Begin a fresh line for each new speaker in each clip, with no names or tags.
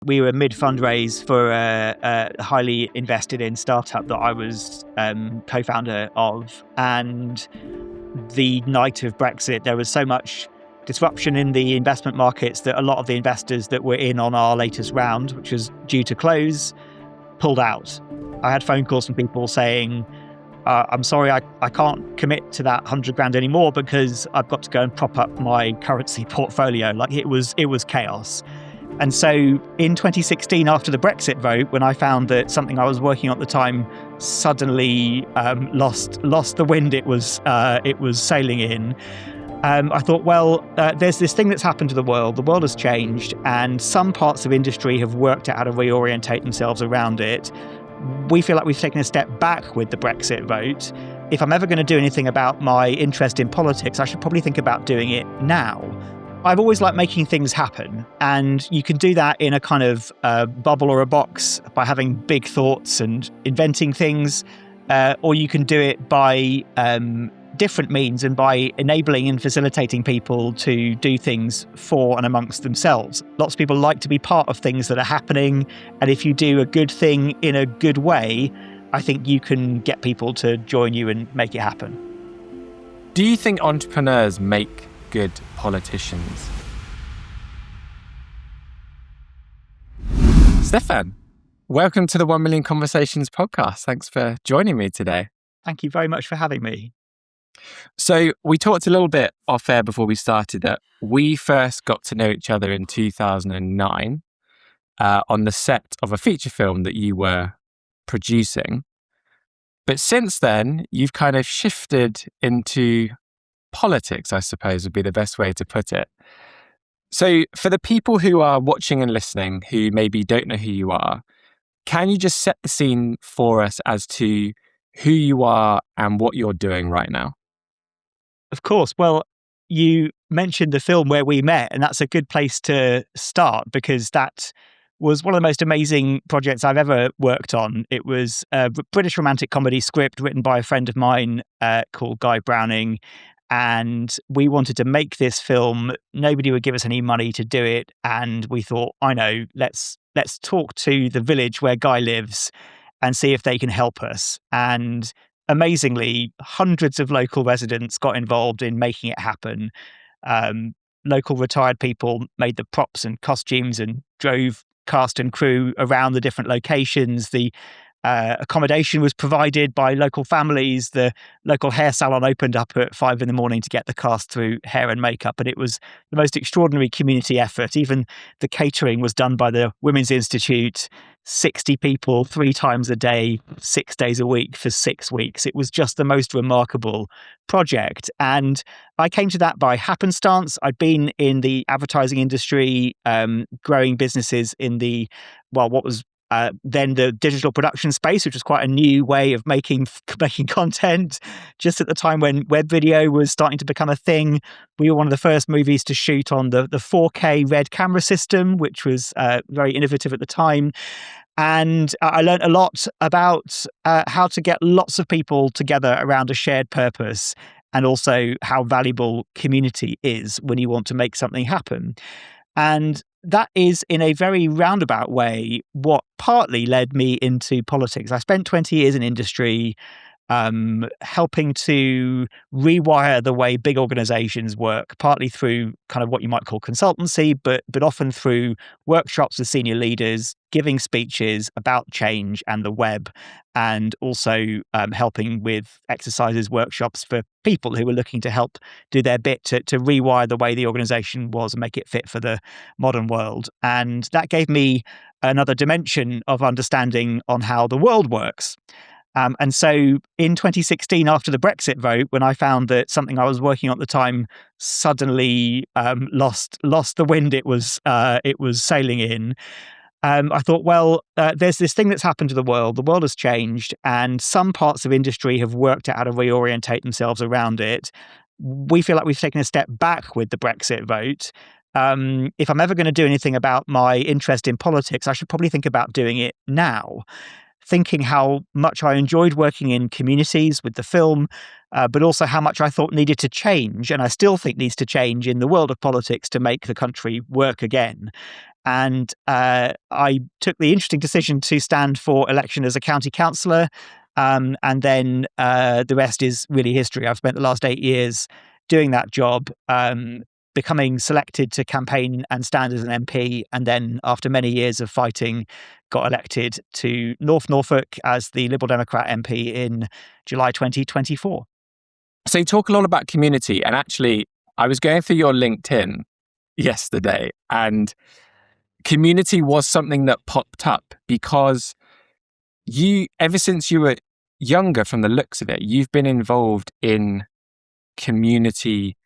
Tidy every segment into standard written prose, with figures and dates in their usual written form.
We were mid-fundraise for a highly invested in startup that I was co-founder of. And the night of Brexit, there was so much disruption in the investment markets that a lot of the investors that were in on our latest round, which was due to close, pulled out. I had phone calls from people saying, I'm sorry, I can't commit to that 100 grand anymore because I've got to go and prop up my currency portfolio. Like it was chaos. And so in 2016, after the Brexit vote, when I found that something I was working on at the time suddenly lost the wind it was sailing in, I thought, well, there's this thing that's happened to the world. The world has changed, and some parts of industry have worked out how to reorientate themselves around it. We feel like we've taken a step back with the Brexit vote. If I'm ever going to do anything about my interest in politics, I should probably think about doing it now. I've always liked making things happen, and you can do that in a kind of bubble or a box by having big thoughts and inventing things, or you can do it by different means and by enabling and facilitating people to do things for and amongst themselves. Lots of people like to be part of things that are happening, and if you do a good thing in a good way, I think you can get people to join you and make it happen.
Do you think entrepreneurs make good politicians? Steffan, welcome to the 1 Million Conversations podcast. Thanks for joining me today.
Thank you very much for having me.
So we talked a little bit off air before we started that we first got to know each other in 2009 on the set of a feature film that you were producing. But since then, you've kind of shifted into politics, I suppose would be the best way to put it. So for the people who are watching and listening who maybe don't know who you are, can you just set the scene for us as to who you are and what you're doing right now?
Of course. Well, you mentioned the film where we met, and that's a good place to start because that was one of the most amazing projects I've ever worked on. It was a British romantic comedy script written by a friend of mine called Guy Browning. And we wanted to make this film. Nobody would give us any money to do it. And we thought, I know, let's talk to the village where Guy lives and see if they can help us. And amazingly, hundreds of local residents got involved in making it happen. Local retired people made the props and costumes and drove cast and crew around the different locations. The accommodation was provided by local families. The local hair salon opened up at 5 a.m. to get the cast through hair and makeup. And it was the most extraordinary community effort. Even the catering was done by the Women's Institute, 60 people, 3 times a day, 6 days a week for 6 weeks. It was just the most remarkable project. And I came to that by happenstance. I'd been in the advertising industry, growing businesses in what was then the digital production space, which was quite a new way of making content. Just at the time when web video was starting to become a thing, we were one of the first movies to shoot on the 4K red camera system, which was very innovative at the time. And I learned a lot about how to get lots of people together around a shared purpose, and also how valuable community is when you want to make something happen. And that is, in a very roundabout way, what partly led me into politics. I spent 20 years in industry, helping to rewire the way big organizations work, partly through kind of what you might call consultancy, but often through workshops with senior leaders, giving speeches about change and the web, and also helping with exercises, workshops for people who were looking to help do their bit to rewire the way the organization was and make it fit for the modern world. And that gave me another dimension of understanding on how the world works. And so in 2016, after the Brexit vote, when I found that something I was working on at the time suddenly lost the wind it was sailing in, I thought, well, there's this thing that's happened to the world. The world has changed, and some parts of industry have worked out how to reorientate themselves around it. We feel like we've taken a step back with the Brexit vote. If I'm ever going to do anything about my interest in politics, I should probably think about doing it now. thinking how much I enjoyed working in communities with the film, but also how much I thought needed to change, and I still think needs to change in the world of politics to make the country work again. And I took the interesting decision to stand for election as a county councillor. And then the rest is really history. I've spent the last 8 years doing that job, becoming selected to campaign and stand as an MP. And then after many years of fighting, got elected to North Norfolk as the Liberal Democrat MP in July 2024.
So you talk a lot about community. And actually, I was going through your LinkedIn yesterday, and community was something that popped up because you, ever since you were younger, from the looks of it, you've been involved in community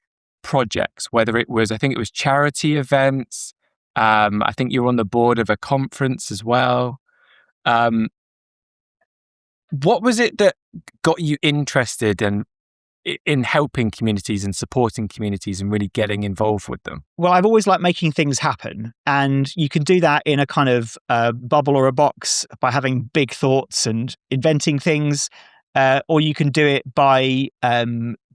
projects, whether it was, I think it was charity events. I think you were on the board of a conference as well. What was it that got you interested in helping communities and supporting communities and really getting involved with them?
Well, I've always liked making things happen. And you can do that in a kind of bubble or a box by having big thoughts and inventing things, or you can do it by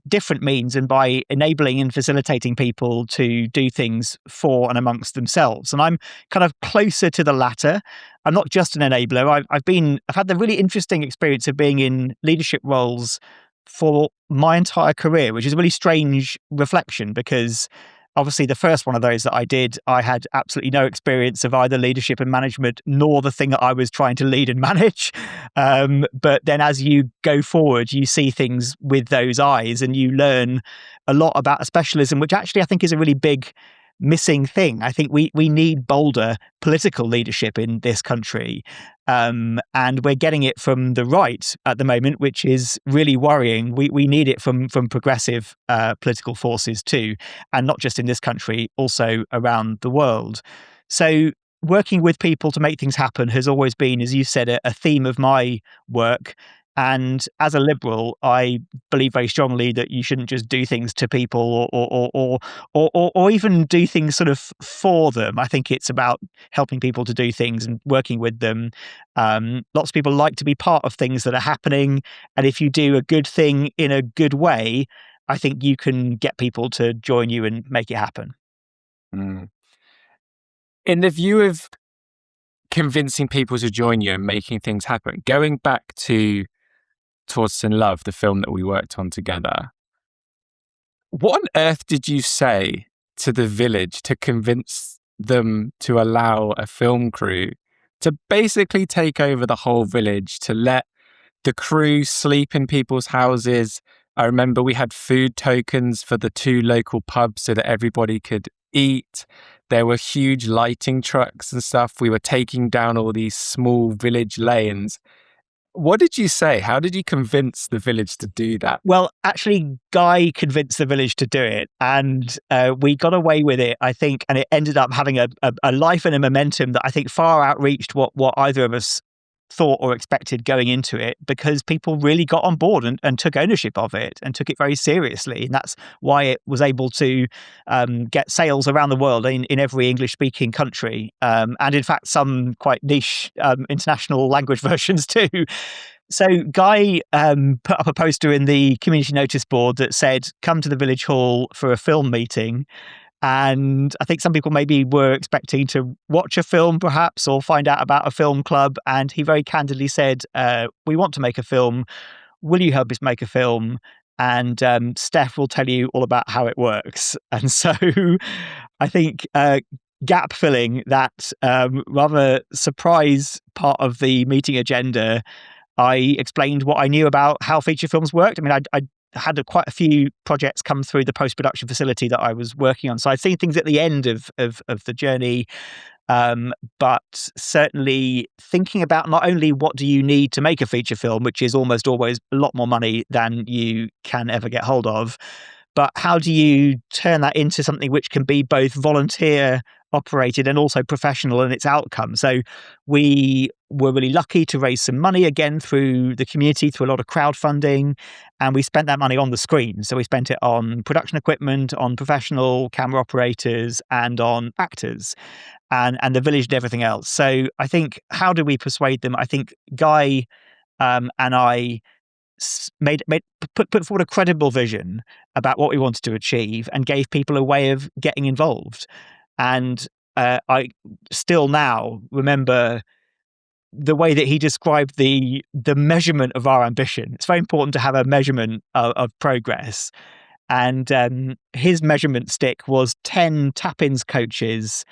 different means and by enabling and facilitating people to do things for and amongst themselves. And I'm kind of closer to the latter. I'm not just an enabler. I've had the really interesting experience of being in leadership roles for my entire career, which is a really strange reflection, because obviously the first one of those that I did, I had absolutely no experience of either leadership and management, nor the thing that I was trying to lead and manage. But then as you go forward, you see things with those eyes and you learn a lot about a specialism, which actually I think is a really big missing thing. I think we need bolder political leadership in this country. And we're getting it from the right at the moment, which is really worrying. We need it from progressive political forces too, and not just in this country, also around the world. So working with people to make things happen has always been, as you said, a theme of my work. And as a liberal, I believe very strongly that you shouldn't just do things to people or even do things sort of for them. I think it's about helping people to do things and working with them. Lots of people like to be part of things that are happening. And if you do a good thing in a good way, I think you can get people to join you and make it happen.
Mm. In the view of convincing people to join you and making things happen, going back to Tortoise Love, the film that we worked on together, what on earth did you say to the village to convince them to allow a film crew to basically take over the whole village, to let the crew sleep in people's houses? I remember we had food tokens for the 2 local pubs so that everybody could eat. There were huge lighting trucks and stuff. We were taking down all these small village lanes. What did you say? How did you convince the village to do that?
Well, actually, Guy convinced the village to do it, and we got away with it, I think, and it ended up having a life and a momentum that I think far outreached what either of us thought or expected going into it, because people really got on board and took ownership of it and took it very seriously. And that's why it was able to get sales around the world in every English-speaking country, and in fact some quite niche international language versions too. So Guy put up a poster in the community notice board that said, "Come to the village hall for a film meeting." And I think some people maybe were expecting to watch a film perhaps or find out about a film club. And he very candidly said, "We want to make a film. Will you help us make a film? And Steph will tell you all about how it works." And so I think gap filling that rather surprise part of the meeting agenda, I explained what I knew about how feature films worked. I mean, I had quite a few projects come through the post-production facility that I was working on. So I'd seen things at the end of the journey, but certainly thinking about not only what do you need to make a feature film, which is almost always a lot more money than you can ever get hold of, but how do you turn that into something which can be both volunteer operated and also professional in its outcome. So we were really lucky to raise some money again through the community, through a lot of crowdfunding, and we spent that money on the screen. So we spent it on production equipment, on professional camera operators, and on actors, and the village and everything else. So I think, how do we persuade them? I think Guy and I put forward a credible vision about what we wanted to achieve and gave people a way of getting involved. And I still now remember the way that he described the measurement of our ambition. It's very important to have a measurement of progress. And his measurement stick was 10 Tappins coaches.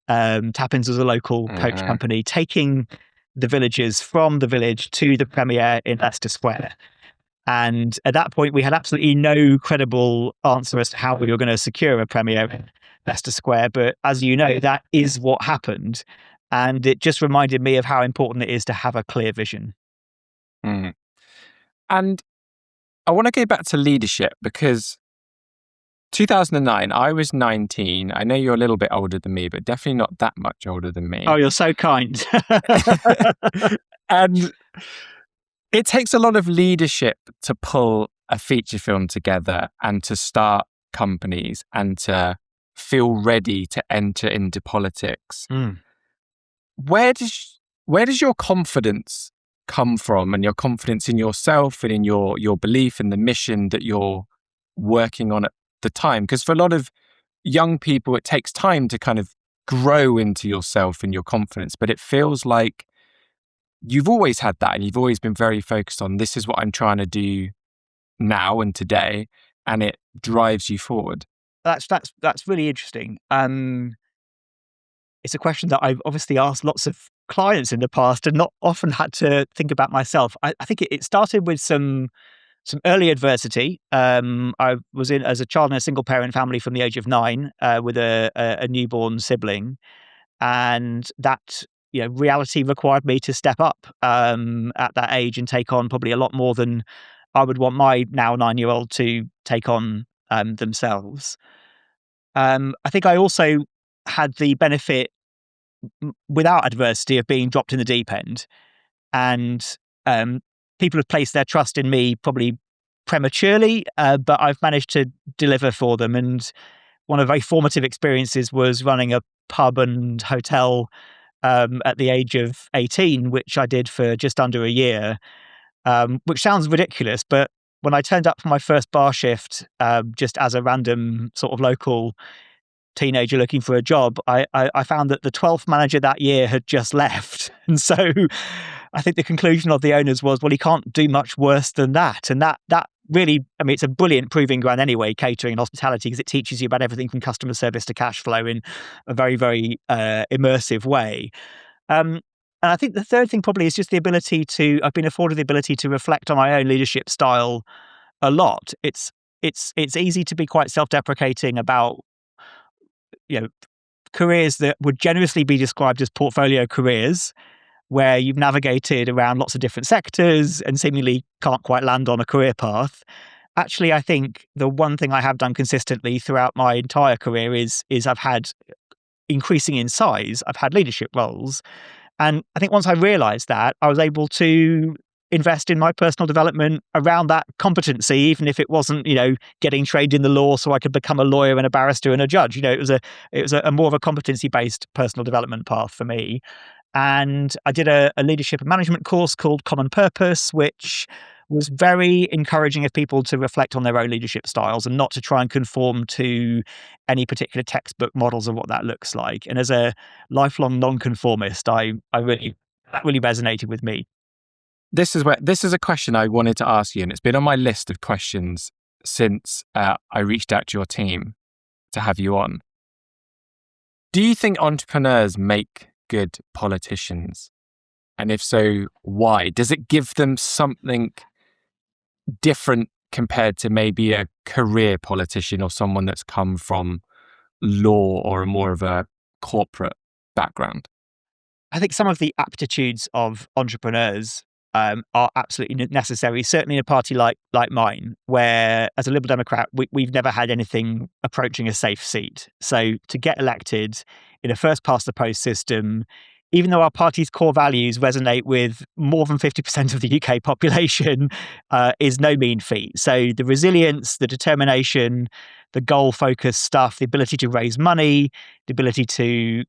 Tappins was a local coach company, taking the villagers from the village to the premiere in Leicester Square. And at that point, we had absolutely no credible answer as to how we were going to secure a premiere in Leicester Square. But as you know, that is what happened. And it just reminded me of how important it is to have a clear vision.
Mm. And I want to go back to leadership, because 2009, I was 19. I know you're a little bit older than me, but definitely not that much older than me.
Oh, you're so kind.
And it takes a lot of leadership to pull a feature film together and to start companies and to feel ready to enter into politics.
Mm.
Where does your confidence come from, and your confidence in yourself and in your belief in the mission that you're working on at the time? Because for a lot of young people, it takes time to kind of grow into yourself and your confidence, but it feels like you've always had that, and you've always been very focused on, this is what I'm trying to do now and today, and it drives you forward.
That's really interesting. It's a question that I've obviously asked lots of clients in the past and not often had to think about myself. I think it started with some early adversity. I was in as a child in a single parent family from the age of 9 with a newborn sibling, and that reality required me to step up at that age and take on probably a lot more than I would want my now 9-year-old to take on themselves. I think I also had the benefit, without adversity, of being dropped in the deep end, and people have placed their trust in me probably prematurely, but I've managed to deliver for them. And one of the very formative experiences was running a pub and hotel at the age of 18, which I did for just under a year, which sounds ridiculous, but when I turned up for my first bar shift, just as a random sort of local teenager looking for a job, I found that the 12th manager that year had just left. And so I think the conclusion of the owners was, well, he can't do much worse than that. And that really, I mean, it's a brilliant proving ground anyway, catering and hospitality, because it teaches you about everything from customer service to cash flow in a very, very immersive way. And I think the third thing probably is just I've been afforded the ability to reflect on my own leadership style a lot. It's easy to be quite self-deprecating about careers that would generously be described as portfolio careers, where you've navigated around lots of different sectors and seemingly can't quite land on a career path. Actually, I think the one thing I have done consistently throughout my entire career is I've had, increasing in size, I've had leadership roles. And I think once I realized that, I was able to invest in my personal development around that competency, even if it wasn't, getting trained in the law so I could become a lawyer and a barrister and a judge. It was a more of a competency-based personal development path for me. And I did a leadership and management course called Common Purpose, which was very encouraging of people to reflect on their own leadership styles and not to try and conform to any particular textbook models of what that looks like. And as a lifelong nonconformist, that really resonated with me.
This is a question I wanted to ask you, and it's been on my list of questions since I reached out to your team to have you on. Do you think entrepreneurs make good politicians? And if so, why? Does it give them something different compared to maybe a career politician or someone that's come from law or more of a corporate background?
I think some of the aptitudes of entrepreneurs are absolutely necessary, certainly in a party like mine, where as a Liberal Democrat, we've never had anything approaching a safe seat. So to get elected in a first past the post system, even though our party's core values resonate with more than 50% of the UK population, is no mean feat. So the resilience, the determination, the goal-focused stuff, the ability to raise money, the ability to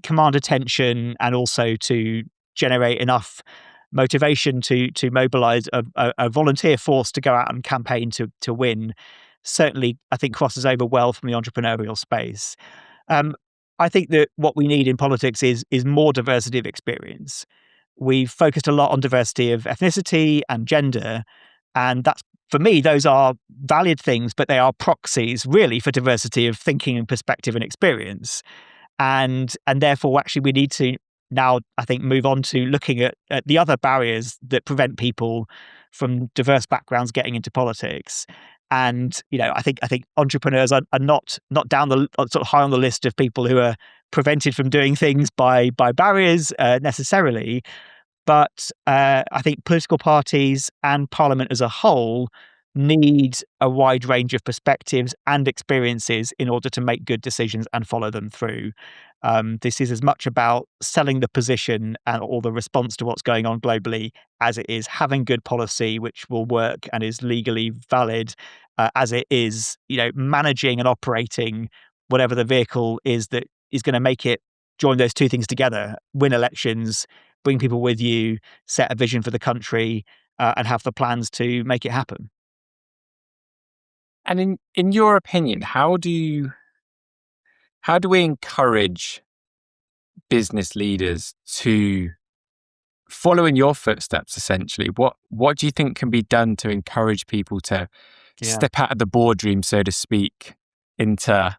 command attention, and also to generate enough motivation to mobilize a volunteer force to go out and campaign to win, certainly I think crosses over well from the entrepreneurial space. I think that what we need in politics is more diversity of experience. We've focused a lot on diversity of ethnicity and gender, and that's, for me, those are valid things, but they are proxies really for diversity of thinking and perspective and experience. And therefore, actually, we need to now, I think, move on to looking at the other barriers that prevent people from diverse backgrounds getting into politics. And I think entrepreneurs are not down the sort of high on the list of people who are prevented from doing things by barriers necessarily. But I think political parties and Parliament as a whole need a wide range of perspectives and experiences in order to make good decisions and follow them through. This is as much about selling the position or the response to what's going on globally as it is having good policy which will work and is legally valid, as it is managing and operating whatever the vehicle is that is going to make it join those two things together, win elections, bring people with you, set a vision for the country, and have the plans to make it happen.
And in your opinion, how do we encourage business leaders to follow in your footsteps, essentially? What do you think can be done to encourage people to step out of the boardroom, so to speak, into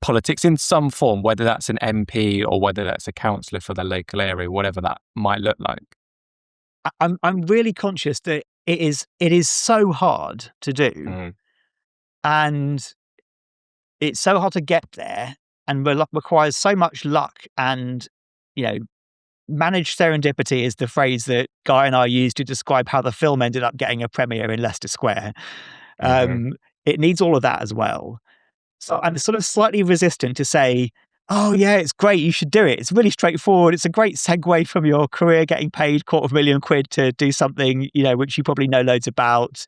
politics in some form, whether that's an MP or whether that's a councillor for the local area, whatever that might look like?
I'm really conscious that it is so hard to do, and it's so hard to get there, and requires so much luck, and managed serendipity is the phrase that Guy and I used to describe how the film ended up getting a premiere in Leicester Square. It needs all of that as well. So I'm sort of slightly resistant to say, oh yeah, it's great, you should do it. It's really straightforward. It's a great segue from your career getting paid £250,000 to do something, which you probably know loads about.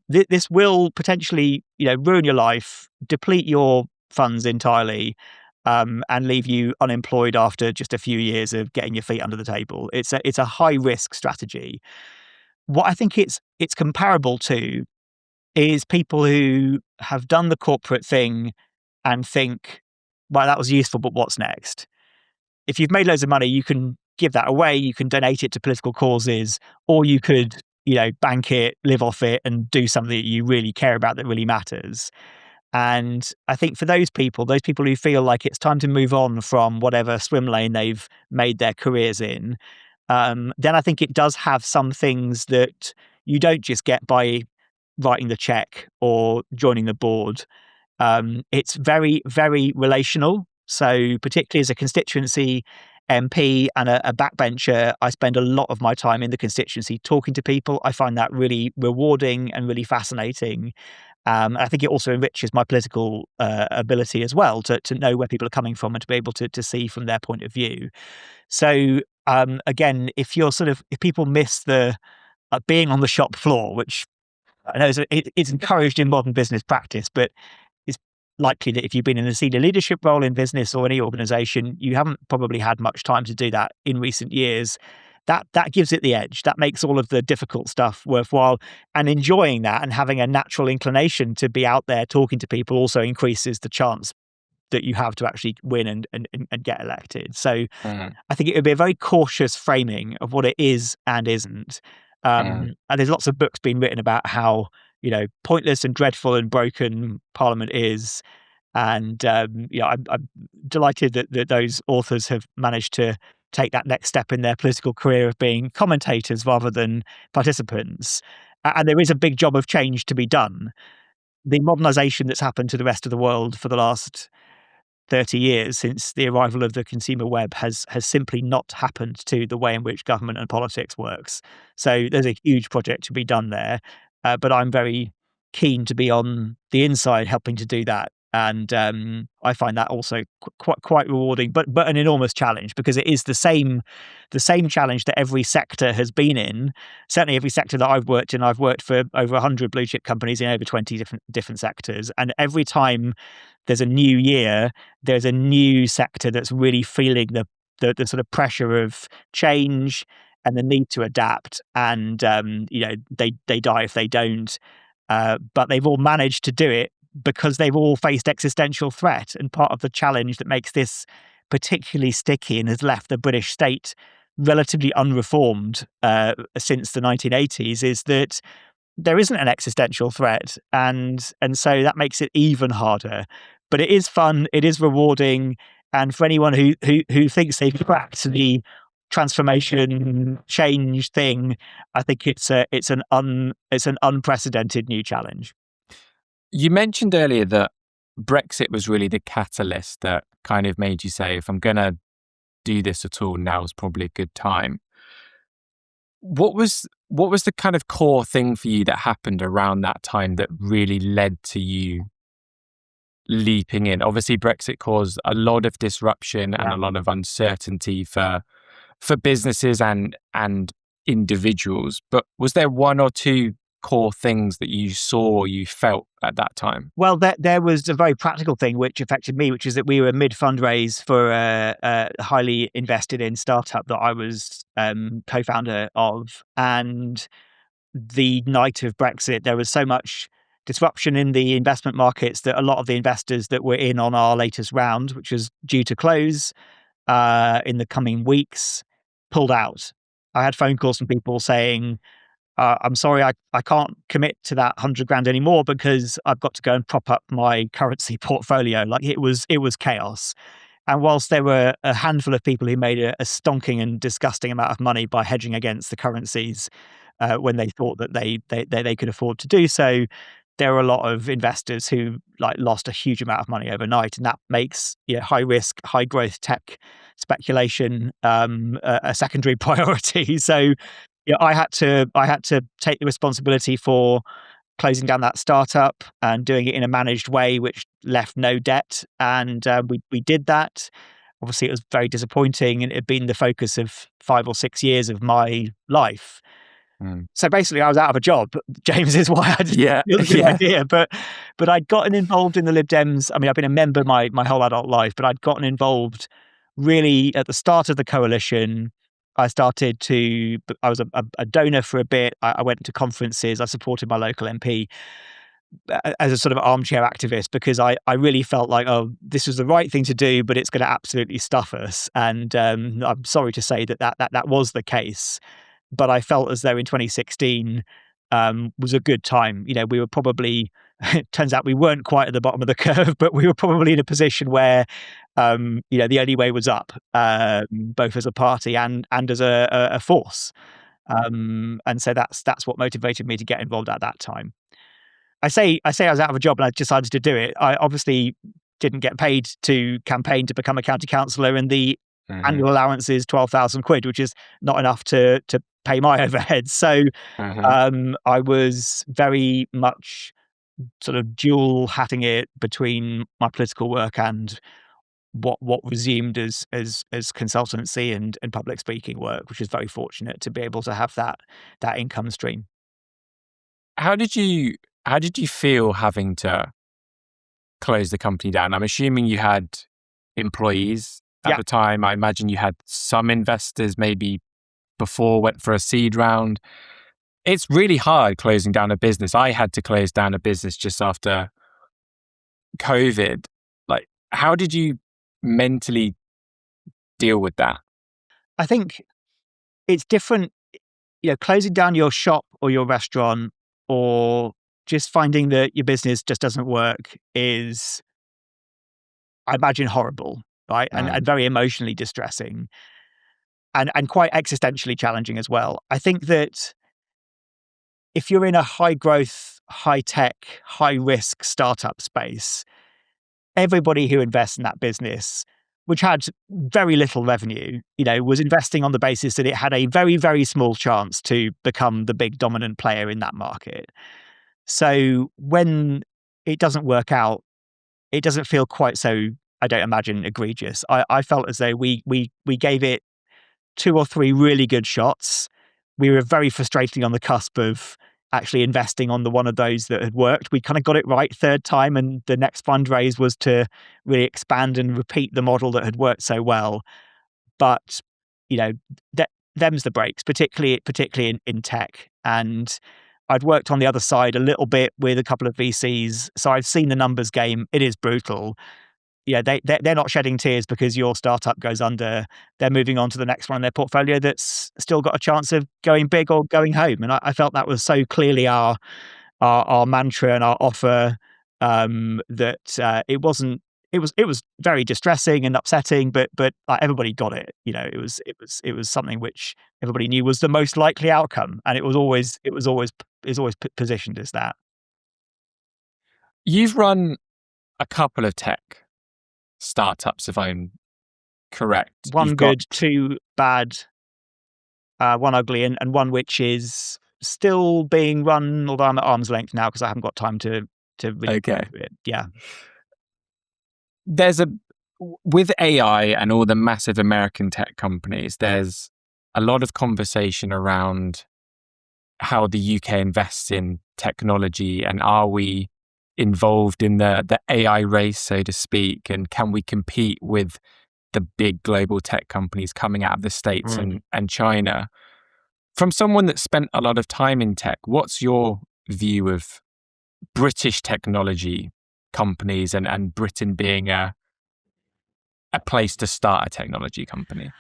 This will potentially, ruin your life, deplete your funds entirely, and leave you unemployed after just a few years of getting your feet under the table. It's a high risk strategy. What I think it's comparable to is people who have done the corporate thing and think, well, that was useful, but what's next? If you've made loads of money, you can give that away, you can donate it to political causes, or you could, bank it, live off it, and do something that you really care about that really matters. And I think for those people who feel like it's time to move on from whatever swim lane they've made their careers in, then I think it does have some things that you don't just get by writing the check or joining the board. It's very, very relational. So particularly as a constituency MP and a backbencher, I spend a lot of my time in the constituency talking to people. I find that really rewarding and really fascinating. I think it also enriches my political ability as well to know where people are coming from and to be able to see from their point of view. So again, if people miss the being on the shop floor, which I know it's encouraged in modern business practice, but it's likely that if you've been in a senior leadership role in business or any organization, you haven't probably had much time to do that in recent years. That gives it the edge. That makes all of the difficult stuff worthwhile. And enjoying that and having a natural inclination to be out there talking to people also increases the chance that you have to actually win and get elected. So I think it would be a very cautious framing of what it is and isn't. And there's lots of books being written about how pointless and dreadful and broken Parliament is, and I'm delighted that those authors have managed to take that next step in their political career of being commentators rather than participants. And there is a big job of change to be done. The modernisation that's happened to the rest of the world for the last 30 years since the arrival of the consumer web has simply not happened to the way in which government and politics works. So there's a huge project to be done there, but I'm very keen to be on the inside helping to do that And I find that also quite rewarding, but an enormous challenge, because it is the same challenge that every sector has been in. Certainly, every sector that I've worked in, I've worked for over 100 blue chip companies in over 20 different sectors, and every time there's a new year, there's a new sector that's really feeling the sort of pressure of change and the need to adapt, and they die if they don't. But they've all managed to do it because they've all faced existential threat. And part of the challenge that makes this particularly sticky and has left the British state relatively unreformed since the 1980s is that there isn't an existential threat, and so that makes it even harder. But it is fun, it is rewarding, and for anyone who thinks they've cracked the transformation change thing, I think it's an unprecedented new challenge.
You mentioned earlier that Brexit was really the catalyst that kind of made you say, if I'm going to do this at all, now is probably a good time. What was the kind of core thing for you that happened around that time that really led to you leaping in? Obviously, Brexit caused a lot of disruption and a lot of uncertainty for businesses and individuals. But was there one or two core things that you saw or you felt at that time?
Well, there was a very practical thing which affected me, which is that we were mid fundraise for a highly invested in startup that I was co-founder of. And the night of Brexit, there was so much disruption in the investment markets that a lot of the investors that were in on our latest round, which was due to close in the coming weeks, pulled out. I had phone calls from people saying, I'm sorry, I can't commit to that 100 grand anymore because I've got to go and prop up my currency portfolio. Like it was chaos. And whilst there were a handful of people who made a stonking and disgusting amount of money by hedging against the currencies when they thought that they could afford to do so, there were a lot of investors who lost a huge amount of money overnight, and that makes high risk, high growth tech speculation a secondary priority. So I had to take the responsibility for closing down that startup and doing it in a managed way, which left no debt. And we did that. Obviously, it was very disappointing, and it had been the focus of 5 or 6 years of my life. So basically, I was out of a job. James is why I didn't feel the idea. But I'd gotten involved in the Lib Dems. I mean, I've been a member my whole adult life, but I'd gotten involved really at the start of the coalition. I was a donor for a bit. I went to conferences. I supported my local MP as a sort of armchair activist because I really felt like, oh, this was the right thing to do, but it's going to absolutely stuff us. And I'm sorry to say that was the case. But I felt as though in 2016 was a good time. We were probably, it turns out we weren't quite at the bottom of the curve, but we were probably in a position where, the only way was up, both as a party and as a force. And so that's what motivated me to get involved at that time. I say I was out of a job and I decided to do it. I obviously didn't get paid to campaign to become a county councillor, and the annual allowance is 12,000 quid, which is not enough to pay my overheads. So I was very much sort of dual hatting it between my political work and what resumed as consultancy and public speaking work, which is very fortunate to be able to have that income stream.
How did you feel having to close the company down? I'm assuming you had employees at the time. I imagine you had some investors maybe before, went for a seed round. It's really hard closing down a business. I had to close down a business just after COVID. Like, how did you mentally deal with that?
I think it's different, closing down your shop or your restaurant or just finding that your business just doesn't work is, I imagine, horrible, right? And very emotionally distressing. And quite existentially challenging as well. I think that if you're in a high growth, high tech, high risk startup space, everybody who invests in that business, which had very little revenue, was investing on the basis that it had a very, very small chance to become the big dominant player in that market. So when it doesn't work out, it doesn't feel quite so, I don't imagine, egregious. I felt as though we gave it 2 or 3 really good shots. We were very frustratingly on the cusp of actually investing on the one of those that had worked. We kind of got it right third time, and the next fundraise was to really expand and repeat the model that had worked so well. But, you know, them's the breaks, particularly in tech. And I'd worked on the other side a little bit with a couple of VCs, so I've seen the numbers game. It is brutal. Yeah, they're not shedding tears because your startup goes under. They're moving on to the next one in their portfolio that's still got a chance of going big or going home. And I felt that was so clearly our mantra and our offer, that it wasn't. It was very distressing and upsetting, but everybody got it. It was something which everybody knew was the most likely outcome, and it was always positioned as that.
You've run a couple of tech startups, if I'm correct.
One good, 2 bad, 1 ugly, and one which is still being run, although I'm at arm's length now because I haven't got time to really do it. Yeah.
With AI and all the massive American tech companies, there's a lot of conversation around how the UK invests in technology, and are we involved in the AI race, so to speak, and can we compete with the big global tech companies coming out of the States and China? From someone that spent a lot of time in tech, what's your view of British technology companies and Britain being a place to start a technology company?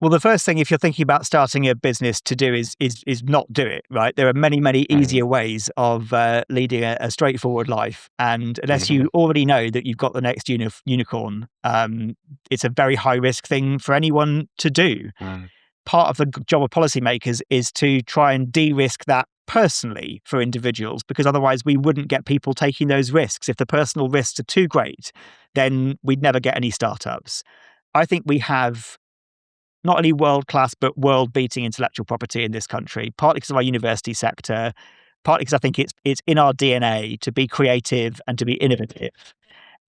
Well, the first thing, if you're thinking about starting a business, to do is not do it, right? There are many easier ways of leading a straightforward life, and unless you already know that you've got the next unicorn, it's a very high risk thing for anyone to do. Part of the job of policymakers is to try and de-risk that personally for individuals, because otherwise we wouldn't get people taking those risks. If the personal risks are too great, then we'd never get any startups. I think we have not only world-class, but world-beating intellectual property in this country, partly because of our university sector, partly because I think it's in our DNA to be creative and to be innovative.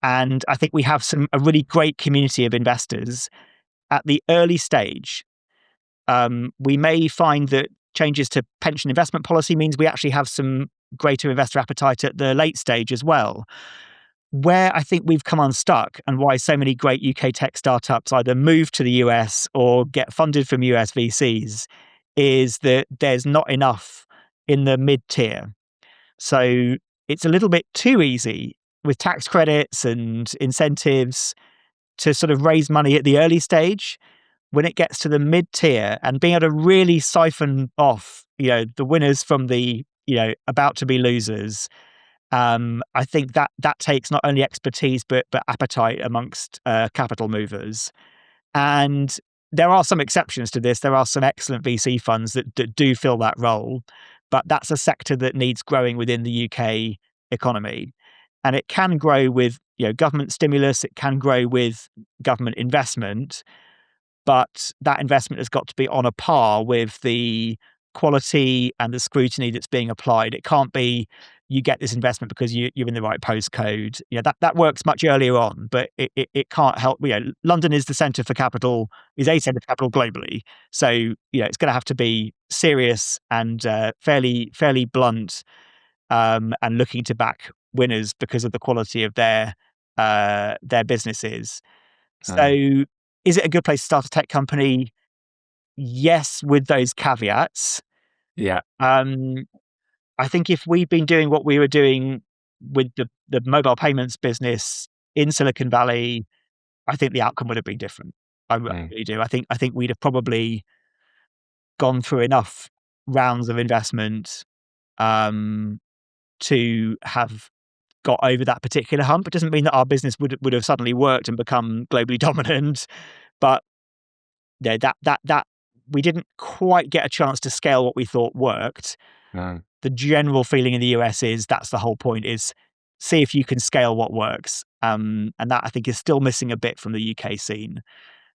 And I think we have a really great community of investors at the early stage. We may find that changes to pension investment policy means we actually have some greater investor appetite at the late stage as well. Where I think we've come unstuck, and why so many great UK tech startups either move to the US or get funded from US VCs, is that there's not enough in the mid-tier. So it's a little bit too easy with tax credits and incentives to sort of raise money at the early stage. When it gets to the mid-tier and being able to really siphon off, the winners from the, about to be losers, I think that takes not only expertise but appetite amongst capital movers. And there are some exceptions to this. There are some excellent VC funds that do fill that role, but that's a sector that needs growing within the UK economy. And it can grow with government stimulus. It can grow with government investment, but that investment has got to be on a par with the quality and the scrutiny that's being applied. It can't be you get this investment because you're in the right postcode. That works much earlier on, but it can't help. London is the centre for capital, is a centre for capital globally. So it's going to have to be serious and fairly blunt, and looking to back winners because of the quality of their businesses. So, is it a good place to start a tech company? Yes, with those caveats.
Yeah.
I think if we'd been doing what we were doing with the mobile payments business in Silicon Valley, I think the outcome would have been different. I really do. I think we'd have probably gone through enough rounds of investment to have got over that particular hump. It doesn't mean that our business would have suddenly worked and become globally dominant, but that we didn't quite get a chance to scale what we thought worked.
No.
The general feeling in the US is that's the whole point, is see if you can scale what works. And that I think is still missing a bit from the UK scene.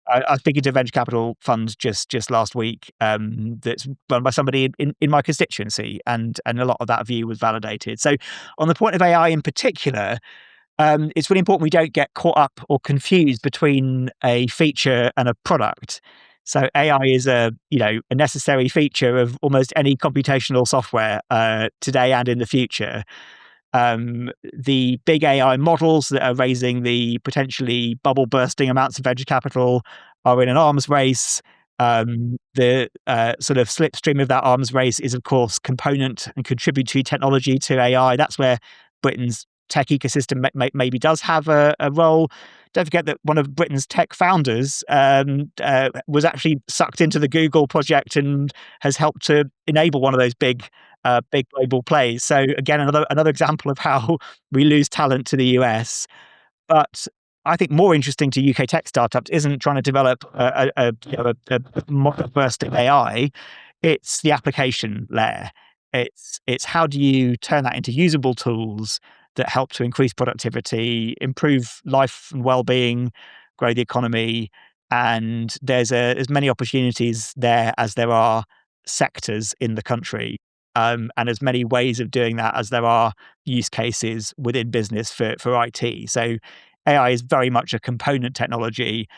I was speaking to a venture capital fund just last week, that's run by somebody in my constituency, and a lot of that view was validated. So on the point of AI in particular, it's really important we don't get caught up or confused between a feature and a product. So AI is a necessary feature of almost any computational software today and in the future. The big AI models that are raising the potentially bubble bursting amounts of venture capital are in an arms race. The sort of slipstream of that arms race is, of course, component and contributory technology to AI. That's where Britain's tech ecosystem maybe does have a role. Don't forget that one of Britain's tech founders was actually sucked into the Google project and has helped to enable one of those big global plays. So again, another example of how we lose talent to the US. But I think more interesting to UK tech startups isn't trying to develop a model burst of AI. It's the application layer. It's how do you turn that into usable tools that help to increase productivity, improve life and well-being, grow the economy. And there's as many opportunities there as there are sectors in the country, and as many ways of doing that as there are use cases within business for IT. So AI is very much a component technology.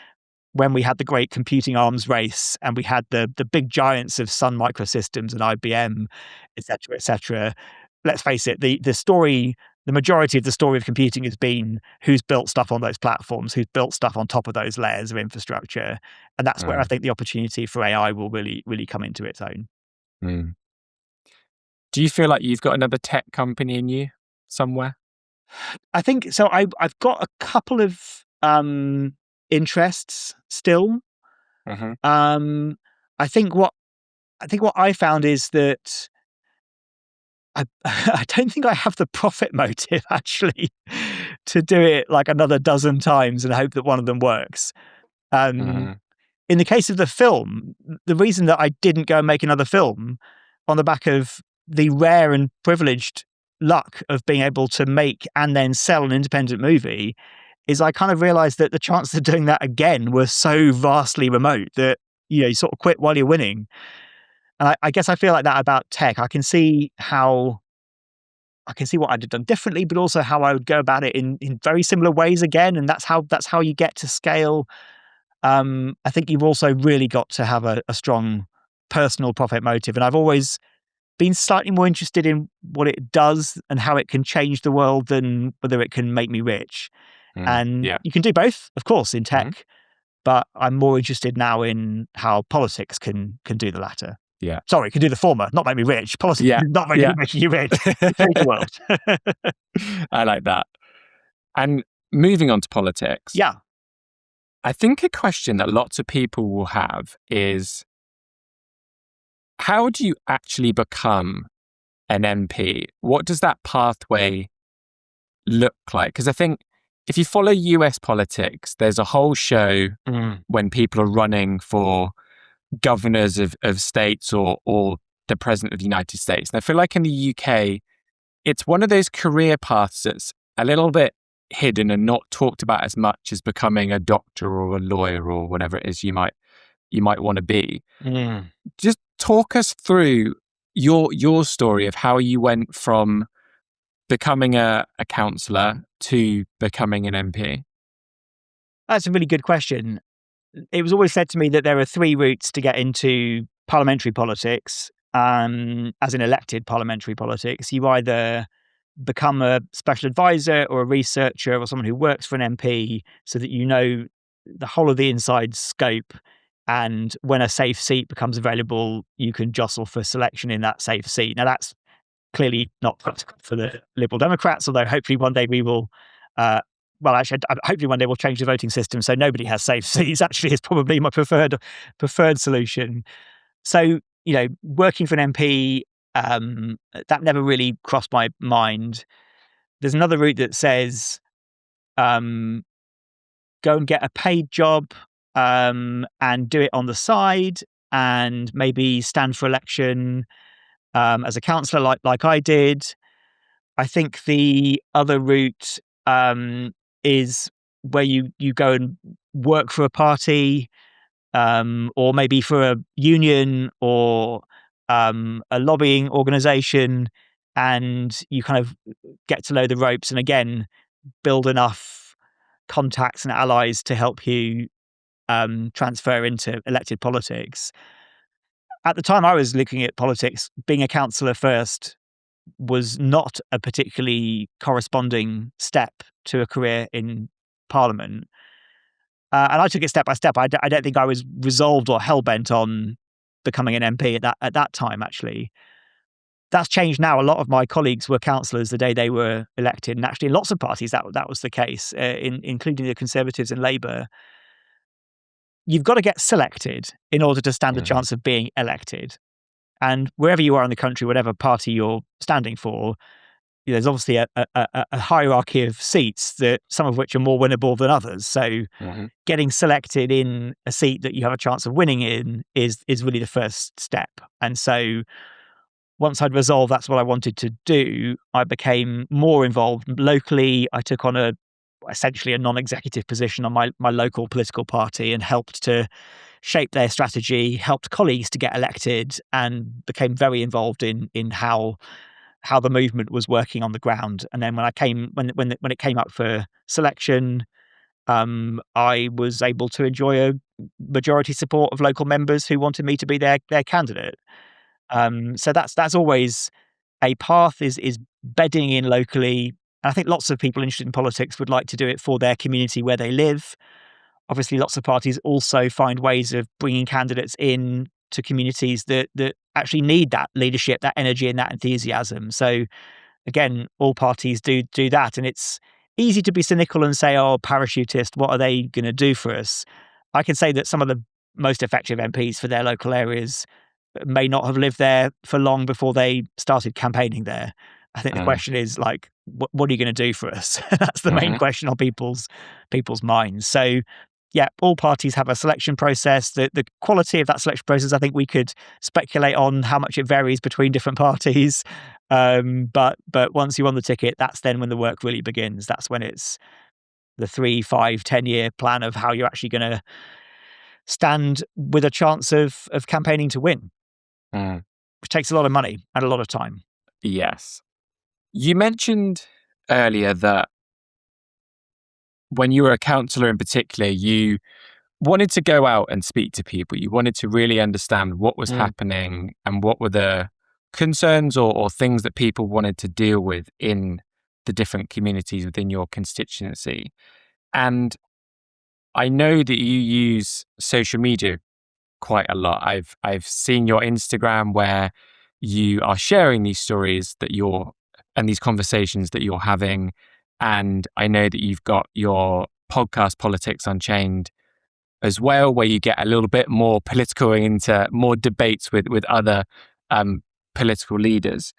When we had the great computing arms race and we had the big giants of Sun Microsystems and IBM, et cetera, let's face it, the majority of the story of computing has been who's built stuff on those platforms, who's built stuff on top of those layers of infrastructure. And that's where I think the opportunity for AI will really, really come into its own.
Mm. Do you feel like you've got another tech company in you somewhere?
I think so. I've got a couple of interests still.
Mm-hmm.
I think what I found is that I don't think I have the profit motive actually to do it like another dozen times and hope that one of them works.
Mm-hmm.
In the case of the film, the reason that I didn't go and make another film on the back of the rare and privileged luck of being able to make and then sell an independent movie is I kind of realized that the chances of doing that again were so vastly remote that, you sort of quit while you're winning. And I guess I feel like that about tech. I can see what I'd have done differently, but also how I would go about it in very similar ways again. And that's how you get to scale. I think you've also really got to have a strong personal profit motive. And I've always been slightly more interested in what it does and how it can change the world than whether it can make me rich. And
Yeah.
you can do both, of course, in tech,
Mm-hmm.
but I'm more interested now in how politics can do the latter.
Yeah.
Sorry, can do the former, not make me rich. Politics is not making you rich. Change the world.
I like that. And moving on to politics.
Yeah.
I think a question that lots of people will have is, how do you actually become an MP? What does that pathway look like? Because I think if you follow US politics, there's a whole show when people are running for governors of states or the president of the United States. And I feel like in the UK, it's one of those career paths that's a little bit hidden and not talked about as much as becoming a doctor or a lawyer or whatever it is you might want to be. Just talk us through your story of how you went from becoming a councillor to becoming an MP.
That's a really good question. It was always said to me that there are three routes to get into parliamentary politics, as in elected parliamentary politics. You either become a special advisor or a researcher or someone who works for an MP so that you know the whole of the inside scope. And when a safe seat becomes available, you can jostle for selection in that safe seat. Now, that's clearly not practical for the Liberal Democrats, although hopefully one day we will, hopefully one day we'll change the voting system so nobody has safe seats, actually, is probably my preferred solution. So, working for an MP, that never really crossed my mind. There's another route that says, go and get a paid job and do it on the side and maybe stand for election as a councillor like I did. I think the other route is where you go and work for a party or maybe for a union or a lobbying organisation, and you kind of get to know the ropes. And again, build enough contacts and allies to help you transfer into elected politics. At the time I was looking at politics, being a councillor first was not a particularly corresponding step to a career in Parliament. And I took it step by step. I don't think I was resolved or hell-bent on becoming an MP at that time, actually. That's changed now. A lot of my colleagues were councillors the day they were elected, and actually in lots of parties that was the case, including the Conservatives and Labour. You've got to get selected in order to stand a chance of being elected. And wherever you are in the country, whatever party you're standing for, there's obviously a hierarchy of seats, that some of which are more winnable than others. So getting selected in a seat that you have a chance of winning in is really the first step. And so once I'd resolved that's what I wanted to do, I became more involved locally. I took on essentially a non-executive position on my local political party and helped to shape their strategy, helped colleagues to get elected, and became very involved in how the movement was working on the ground. And then when it came up for selection, I was able to enjoy a majority support of local members who wanted me to be their candidate. So that's always a path, is bedding in locally. And I think lots of people interested in politics would like to do it for their community where they live. Obviously, lots of parties also find ways of bringing candidates in to communities that actually need that leadership, that energy, and that enthusiasm. So again, all parties do that. And it's easy to be cynical and say, oh, parachutist, what are they going to do for us? I can say that some of the most effective MPs for their local areas may not have lived there for long before they started campaigning there. I think the question is like, what are you going to do for us? That's the main question on people's minds. So yeah, all parties have a selection process. The quality of that selection process, I think we could speculate on how much it varies between different parties. But once you're on the ticket, that's then when the work really begins. That's when it's the 3, 5, 10-year plan of how you're actually going to stand with a chance of campaigning to win, which takes a lot of money and a lot of time.
Yes. You mentioned earlier that when you were a councillor in particular, you wanted to go out and speak to people. You wanted to really understand what was happening and what were the concerns or things that people wanted to deal with in the different communities within your constituency. And I know that you use social media quite a lot. I've seen your Instagram where you are sharing these stories and these conversations that you're having. And I know that you've got your podcast, Politics Unchained, as well, where you get a little bit more political into more debates with other political leaders.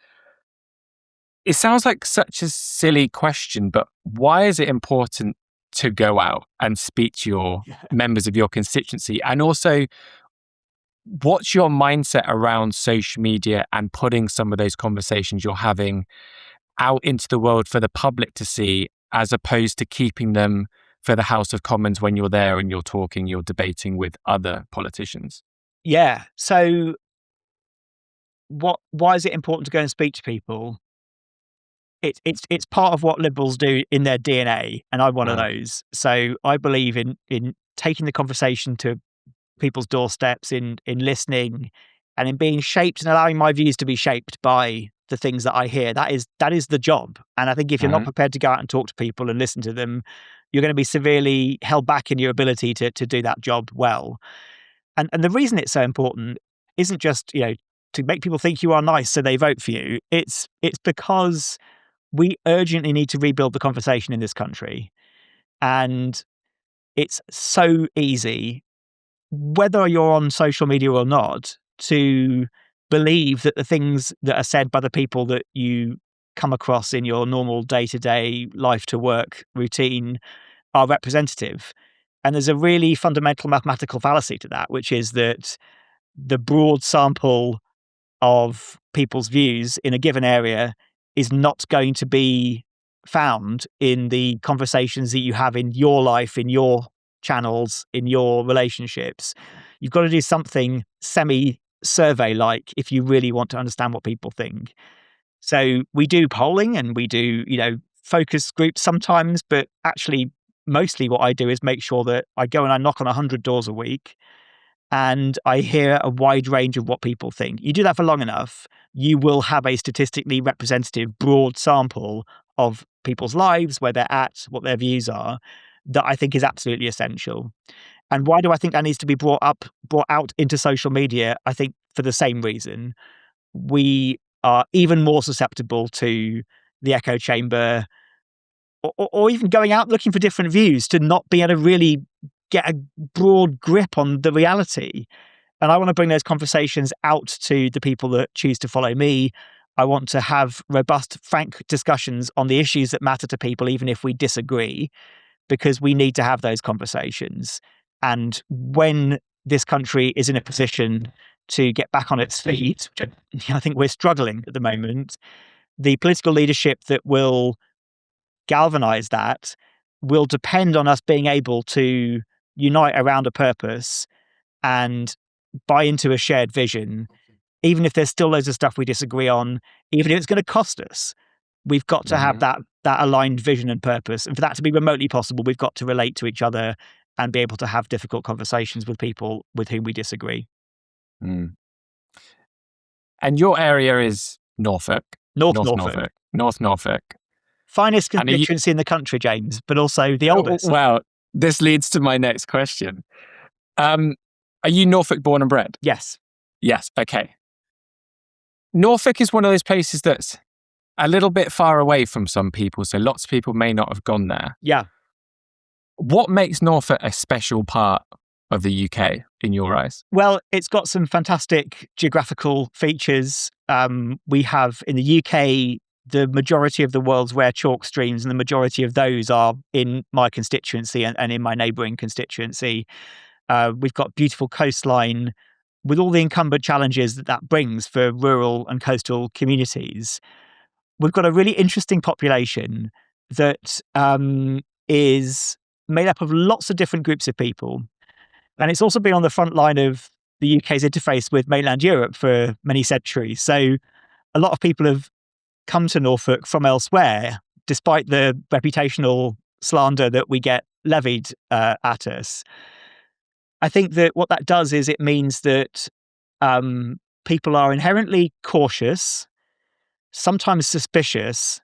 It sounds like such a silly question, but why is it important to go out and speak to your members of your constituency? And also, what's your mindset around social media and putting some of those conversations you're having out into the world for the public to see, as opposed to keeping them for the House of Commons when you're there and you're talking, you're debating with other politicians?
Yeah. So why is it important to go and speak to people? It's part of what Liberals do in their DNA, and I'm one of those. So I believe in taking the conversation to people's doorsteps, in listening, and in being shaped and allowing my views to be shaped by the things that I hear. That is the job. And I think if you're not prepared to go out and talk to people and listen to them, you're going to be severely held back in your ability to do that job well. And the reason it's so important isn't just, to make people think you are nice so they vote for you. It's because we urgently need to rebuild the conversation in this country. And it's so easy, whether you're on social media or not, to believe that the things that are said by the people that you come across in your normal day-to-day life to work routine are representative. And there's a really fundamental mathematical fallacy to that, which is that the broad sample of people's views in a given area is not going to be found in the conversations that you have in your life, in your channels, in your relationships. You've got to do something semi-survey-like if you really want to understand what people think. So we do polling, and we do, focus groups sometimes, but actually mostly what I do is make sure that I go and I knock on 100 doors a week and I hear a wide range of what people think. You do that for long enough, you will have a statistically representative, broad sample of people's lives, where they're at, what their views are, that I think is absolutely essential. And why do I think that needs to be brought out into social media? I think for the same reason. We are even more susceptible to the echo chamber, or even going out looking for different views, to not be able to really get a broad grip on the reality. And I want to bring those conversations out to the people that choose to follow me. I want to have robust, frank discussions on the issues that matter to people, even if we disagree, because we need to have those conversations. And when this country is in a position to get back on its feet, which I think we're struggling at the moment, the political leadership that will galvanize that will depend on us being able to unite around a purpose and buy into a shared vision, even if there's still loads of stuff we disagree on, even if it's going to cost us. We've got to have that aligned vision and purpose. And for that to be remotely possible, we've got to relate to each other and be able to have difficult conversations with people with whom we disagree.
Mm. And your area is Norfolk.
North Norfolk.
North Norfolk.
Finest constituency in the country, James, but also the oldest.
Well, this leads to my next question. Are you Norfolk born and bred?
Yes.
Yes. Okay. Norfolk is one of those places that's a little bit far away from some people, so lots of people may not have gone there.
Yeah.
What makes Norfolk a special part of the UK in your eyes?
Well, it's got some fantastic geographical features. We have in the UK the majority of the world's rare chalk streams, and the majority of those are in my constituency and in my neighbouring constituency. We've got beautiful coastline with all the incumbent challenges that brings for rural and coastal communities. We've got a really interesting population that is made up of lots of different groups of people. And it's also been on the front line of the UK's interface with mainland Europe for many centuries. So a lot of people have come to Norfolk from elsewhere, despite the reputational slander that we get levied at us. I think that what that does is it means that people are inherently cautious, sometimes suspicious,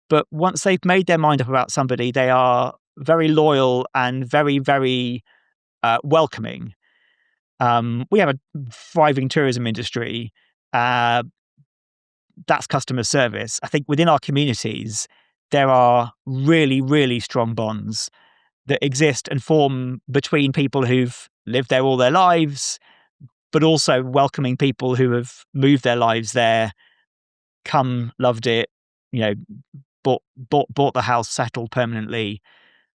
but once they've made their mind up about somebody, they are very loyal and very, very welcoming. We have a thriving tourism industry. That's customer service. I think within our communities, there are really, really strong bonds that exist and form between people who've lived there all their lives, but also welcoming people who have moved their lives there, loved it, bought the house, settled permanently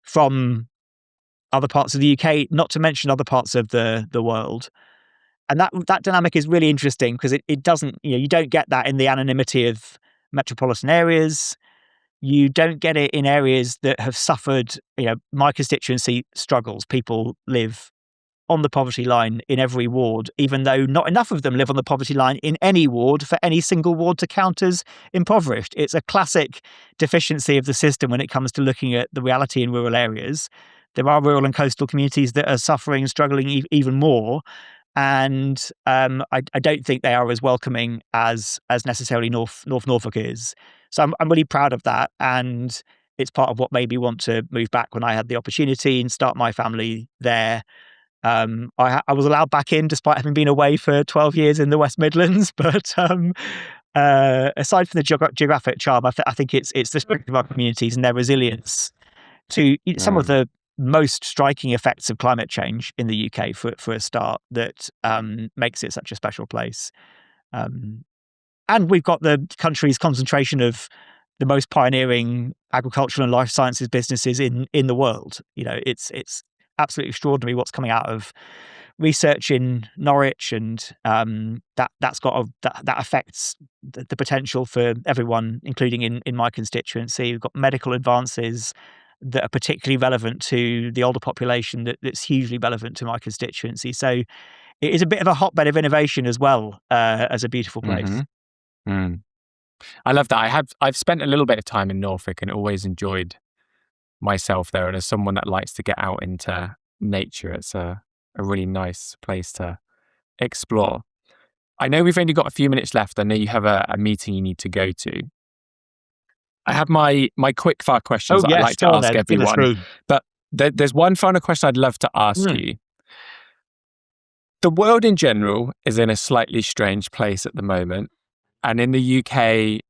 from other parts of the UK, not to mention other parts of the world. And that dynamic is really interesting because it doesn't, you don't get that in the anonymity of metropolitan areas. You don't get it in areas that have suffered, my constituency struggles. People live on the poverty line in every ward, even though not enough of them live on the poverty line in any ward for any single ward to count as impoverished. It's a classic deficiency of the system when it comes to looking at the reality in rural areas. There are rural and coastal communities that are suffering and struggling even more. And I don't think they are as welcoming as necessarily North Norfolk is. So I'm really proud of that. And it's part of what made me want to move back when I had the opportunity and start my family there. I was allowed back in despite having been away for 12 years in the West Midlands. But aside from the geographic charm, I think it's the strength of our communities and their resilience to some of the most striking effects of climate change in the UK for a start that makes it such a special place. And we've got the country's concentration of the most pioneering agricultural and life sciences businesses in the world. It's absolutely extraordinary what's coming out of research in Norwich, and that affects the potential for everyone, including in my constituency. We've got medical advances that are particularly relevant to the older population that's hugely relevant to my constituency. So it is a bit of a hotbed of innovation as well as a beautiful place.
Mm-hmm. Mm. I love that. I've spent a little bit of time in Norfolk and always enjoyed myself there. And as someone that likes to get out into nature, it's a really nice place to explore. I know we've only got a few minutes left. I know you have a meeting you need to go to. I have my quickfire questions that I like to ask everyone. But there's one final question I'd love to ask you. The world in general is in a slightly strange place at the moment. And in the UK,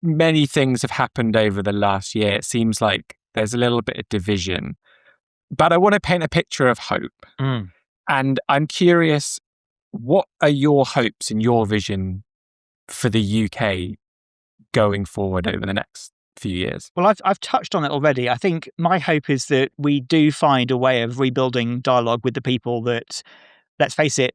many things have happened over the last year. It seems like there's a little bit of division. But I want to paint a picture of hope. And I'm curious, what are your hopes and your vision for the UK going forward over the next few years?
Well, I've touched on it already. I think my hope is that we do find a way of rebuilding dialogue with the people that, let's face it,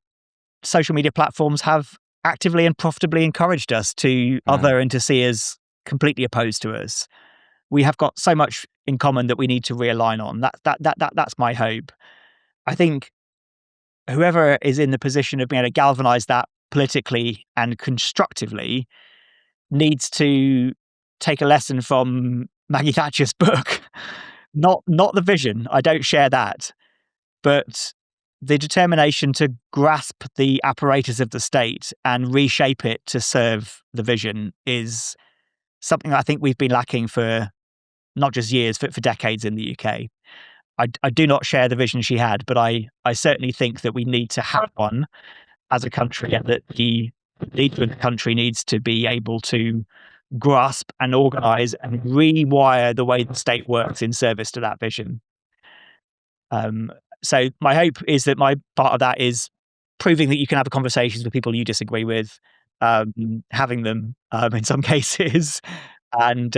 social media platforms have actively and profitably encouraged us to other and to see as completely opposed to us. We have got so much in common that we need to realign on. That's my hope. I think whoever is in the position of being able to galvanize that politically and constructively needs to take a lesson from Maggie Thatcher's book. Not the vision. I don't share that. But the determination to grasp the apparatus of the state and reshape it to serve the vision is something I think we've been lacking for not just years, but for decades in the UK. I do not share the vision she had, but I certainly think that we need to have one as a country, and that the leader of the country needs to be able to grasp and organise and rewire the way the state works in service to that vision. So my hope is that my part of that is proving that you can have conversations with people you disagree with, having them in some cases, and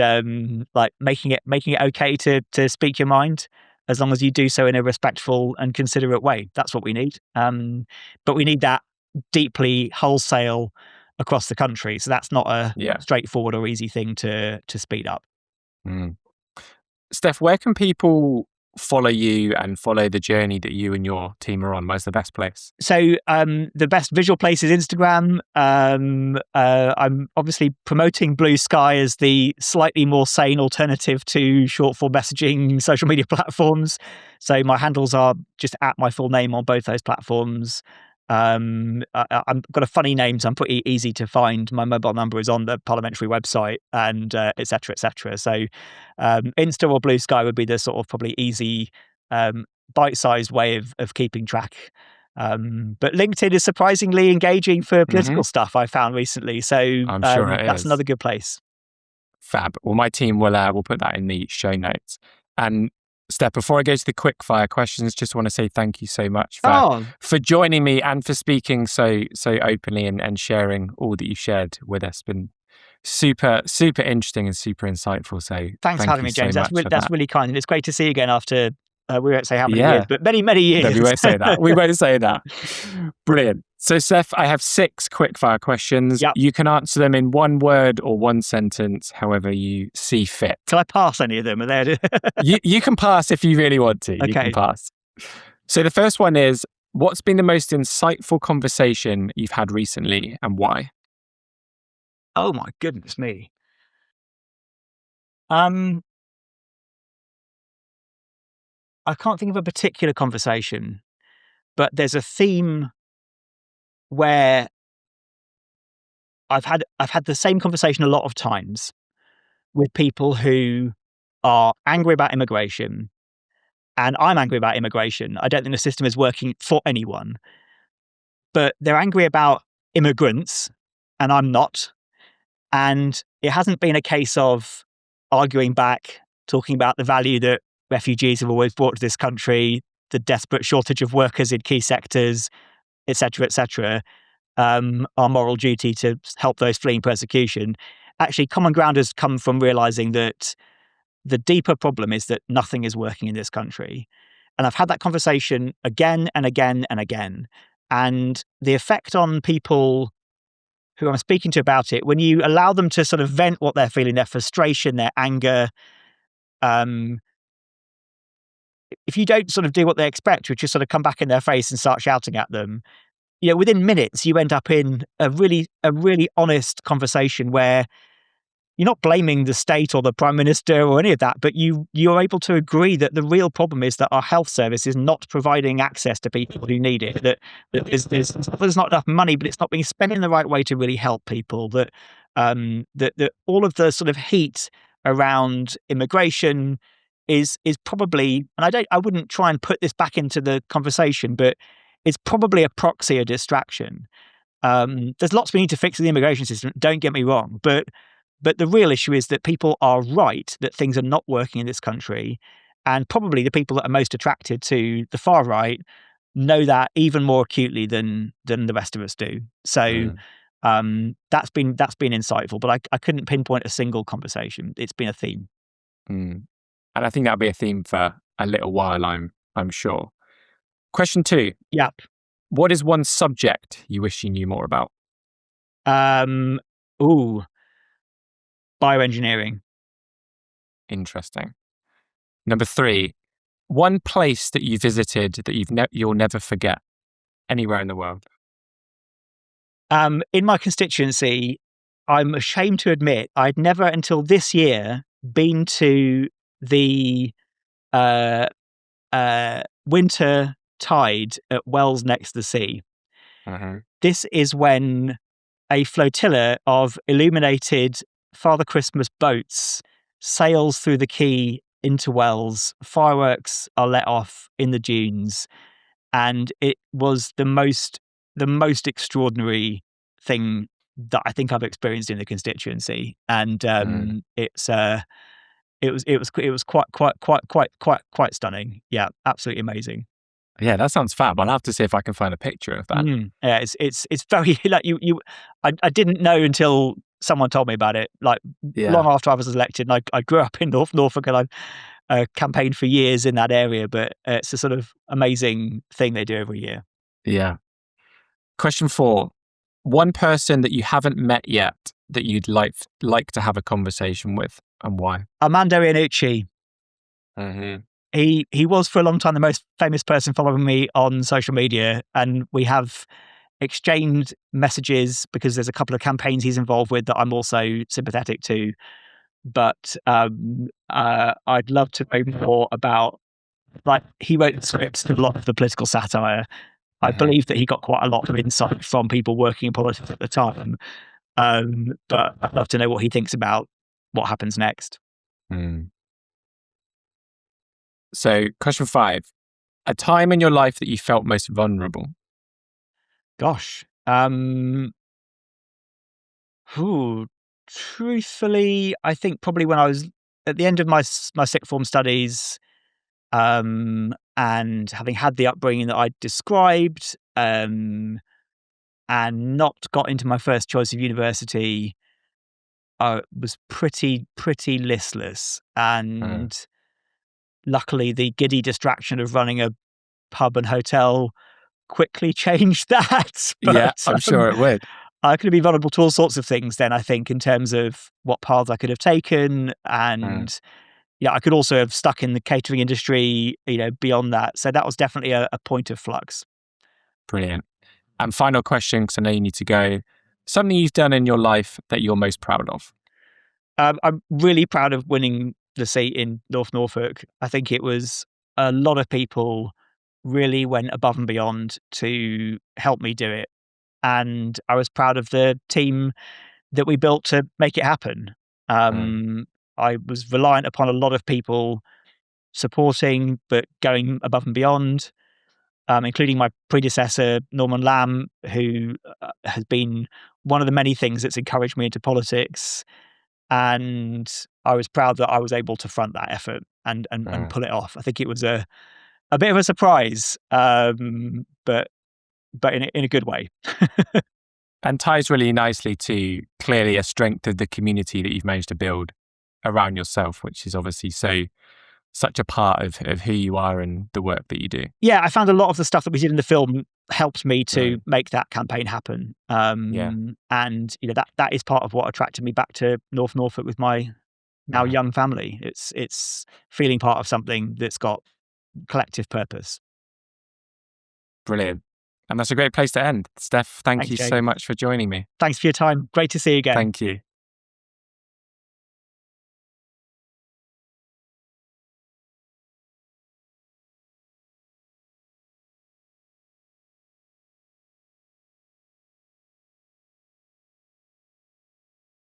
like making it okay to speak your mind, as long as you do so in a respectful and considerate way. That's what we need. But we need that deeply wholesale across the country. So that's not a straightforward or easy thing to speed up.
Steph, where can people follow you and follow the journey that you and your team are on? Where's the best place?
So the best visual place is Instagram. I'm obviously promoting Blue Sky as the slightly more sane alternative to short form messaging social media platforms. So my handles are just at my full name on both those platforms. I've got a funny name, so I'm pretty easy to find. My mobile number is on the parliamentary website, and et cetera, et cetera. So Insta or Blue Sky would be the sort of probably easy, bite-sized way of keeping track. But LinkedIn is surprisingly engaging for political stuff, I found recently. So
I'm sure
that's another good place.
Fab. Well, my team will put that in the show notes. And Steph, before I go to the quickfire questions, just want to say thank you so much for joining me and for speaking so openly and sharing all that you shared with us. It's been super, super interesting and super insightful. So
thanks for having me, James. That's really kind. And it's great to see you again after, we won't say how many years, but many, many years.
No, we won't say that. We won't say that. Brilliant. So, Steph, I have 6 quickfire questions.
Yep.
You can answer them in one word or one sentence, however you see fit.
Can I pass any of them? Are there?
You can pass if you really want to.
Okay.
You can pass. So the first one is, what's been the most insightful conversation you've had recently and why?
Oh my goodness me. I can't think of a particular conversation, but there's a theme where I've had the same conversation a lot of times with people who are angry about immigration, and I'm angry about immigration. I don't think the system is working for anyone, but they're angry about immigrants, and I'm not. And it hasn't been a case of arguing back, talking about the value that refugees have always brought to this country, the desperate shortage of workers in key sectors, et cetera, our moral duty to help those fleeing persecution. Actually, common ground has come from realizing that the deeper problem is that nothing is working in this country. And I've had that conversation again and again and again. And the effect on people who I'm speaking to about it, when you allow them to sort of vent what they're feeling, their frustration, their anger, if you don't sort of do what they expect, which is sort of come back in their face and start shouting at them, within minutes, you end up in a really honest conversation where you're not blaming the state or the prime minister or any of that, but you're able to agree that the real problem is that our health service is not providing access to people who need it. That there's not enough money, but it's not being spent in the right way to really help people. That all of the sort of heat around immigration is probably, and I wouldn't try and put this back into the conversation, but it's probably a proxy, a distraction. There's lots we need to fix in the immigration system. Don't get me wrong, but the real issue is that people are right that things are not working in this country, and probably the people that are most attracted to the far right know that even more acutely than the rest of us do. So that's been insightful, but I couldn't pinpoint a single conversation. It's been a theme.
And I think that'll be a theme for a little while, I'm sure. Question 2.
Yep.
What is one subject you wish you knew more about?
Bioengineering.
Interesting. Number 3, one place that you visited that you'll never forget anywhere in the world.
In my constituency, I'm ashamed to admit I'd never until this year been to the winter tide at Wells next to the sea. This is when a flotilla of illuminated Father Christmas boats sails through the quay into Wells. Fireworks are let off in the dunes, and it was the most extraordinary thing that I think I've experienced in the constituency. And it was quite stunning. Yeah, absolutely amazing.
Yeah, that sounds fab. I'll have to see if I can find a picture of that.
Yeah, it's very like I didn't know until someone told me about it. Like long after I was elected, and I grew up in North Norfolk, and I've campaigned for years in that area. But it's a sort of amazing thing they do every year.
Yeah. Question 4: one person that you haven't met yet that you'd like to have a conversation with, and why?
Armando Iannucci. He was for a long time the most famous person following me on social media, and we have exchanged messages because there's a couple of campaigns he's involved with that I'm also sympathetic to. But I'd love to know more about, like, he wrote the scripts to a lot of the political satire. I believe that he got quite a lot of insight from people working in politics at the time. But I'd love to know what he thinks about what happens next.
So, question 5: a time in your life that you felt most vulnerable.
Gosh. Truthfully, I think probably when I was at the end of my sixth form studies, and having had the upbringing that I described, and not got into my first choice of university, I was pretty listless. And luckily, the giddy distraction of running a pub and hotel quickly changed that. But,
yeah, I'm sure it would.
I could have been vulnerable to all sorts of things then, I think, in terms of what paths I could have taken. And I could also have stuck in the catering industry, beyond that. So that was definitely a point of flux.
Brilliant. And final question, because I know you need to go. Something you've done in your life that you're most proud of?
I'm really proud of winning the seat in North Norfolk. I think it was a lot of people really went above and beyond to help me do it. And I was proud of the team that we built to make it happen. I was reliant upon a lot of people supporting, but going above and beyond, including my predecessor, Norman Lamb, who has been one of the many things that's encouraged me into politics. And I was proud that I was able to front that effort and pull it off. I think it was a bit of a surprise, but in a good way.
And ties really nicely to clearly a strength of the community that you've managed to build around yourself, which is obviously such a part of who you are and the work that you do. Yeah,
I found a lot of the stuff that we did in the film helped me to make that campaign happen. And that is part of what attracted me back to North Norfolk with my now young family. It's feeling part of something that's got collective purpose.
Brilliant. And that's a great place to end. Steph, thank
Thanks,
you
Jake.
so much for joining me.
Thanks for your time. Great to see you again.
Thank you.